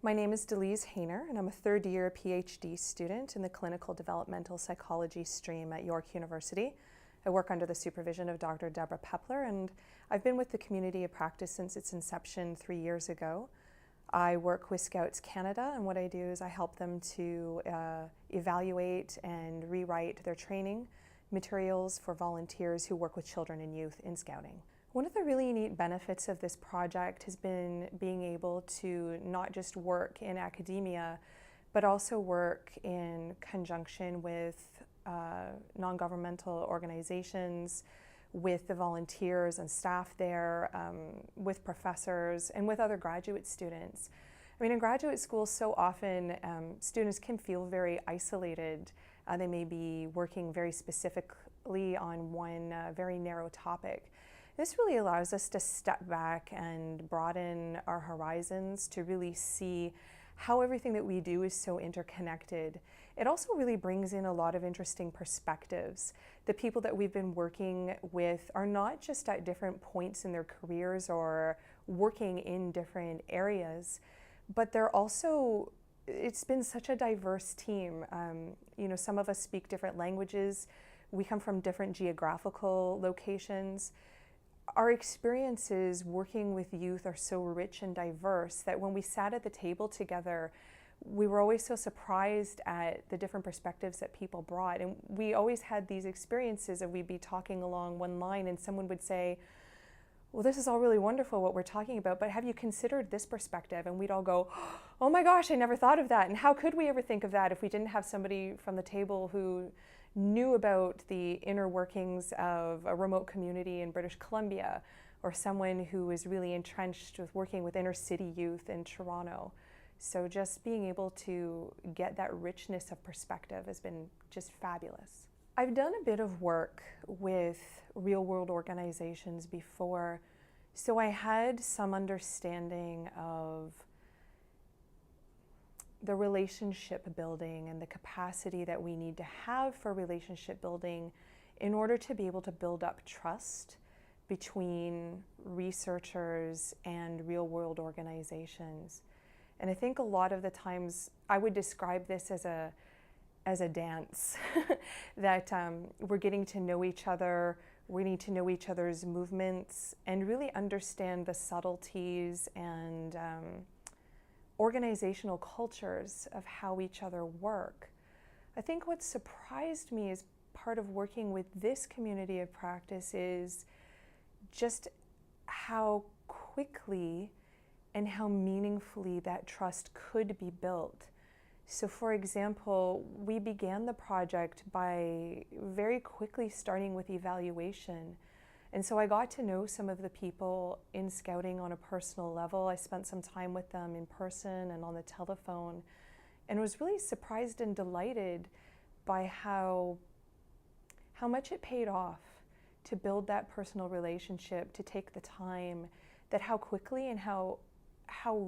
My name is Dilys Haner, and I'm a third-year PhD student in the Clinical Developmental Psychology stream at York University. I work under the supervision of Dr. Deborah Pepler, and I've been with the community of practice since its inception 3 years ago. I work with Scouts Canada, and what I do is I help them to evaluate and rewrite their training materials for volunteers who work with children and youth in Scouting. One of the really neat benefits of this project has been being able to not just work in academia, but also work in conjunction with non-governmental organizations, with the volunteers and staff there, with professors, and with other graduate students. I mean, in graduate school, so often students can feel very isolated. They may be working very specifically on one very narrow topic. This really allows us to step back and broaden our horizons to really see how everything that we do is so interconnected. It also really brings in a lot of interesting perspectives. The people that we've been working with are not just at different points in their careers or working in different areas, but they're also, it's been such a diverse team. Some of us speak different languages. We come from different geographical locations. Our experiences working with youth are so rich and diverse that when we sat at the table together, we were always so surprised at the different perspectives that people brought. And we always had these experiences of we'd be talking along one line and someone would say, well, this is all really wonderful what we're talking about, but have you considered this perspective? And we'd all go, oh my gosh, I never thought of that. And how could we ever think of that if we didn't have somebody from the table who knew about the inner workings of a remote community in British Columbia, or someone who was really entrenched with working with inner city youth in Toronto. So just being able to get that richness of perspective has been just fabulous. I've done a bit of work with real-world organizations before, so I had some understanding of the relationship building and the capacity that we need to have for relationship building in order to be able to build up trust between researchers and real-world organizations. And I think a lot of the times I would describe this as a dance, that we're getting to know each other, we need to know each other's movements and really understand the subtleties and organizational cultures of how each other work. I think what surprised me as part of working with this community of practice is just how quickly and how meaningfully that trust could be built. So for example, we began the project by very quickly starting with evaluation. And so I got to know some of the people in Scouting on a personal level. I spent some time with them in person and on the telephone, and was really surprised and delighted by how much it paid off to build that personal relationship, to take the time, that how quickly and how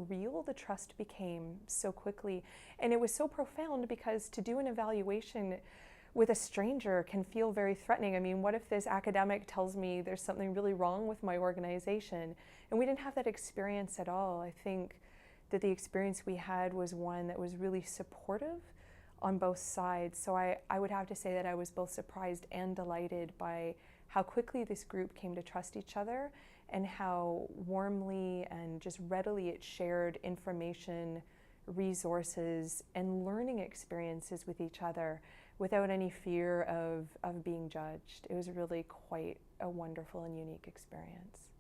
real the trust became so quickly. And it was so profound because to do an evaluation with a stranger can feel very threatening. I mean, what if this academic tells me there's something really wrong with my organization? And we didn't have that experience at all. I think that the experience we had was one that was really supportive on both sides. So I would have to say that I was both surprised and delighted by how quickly this group came to trust each other and how warmly and just readily it shared information, resources, and learning experiences with each other without any fear of being judged. It was really quite a wonderful and unique experience.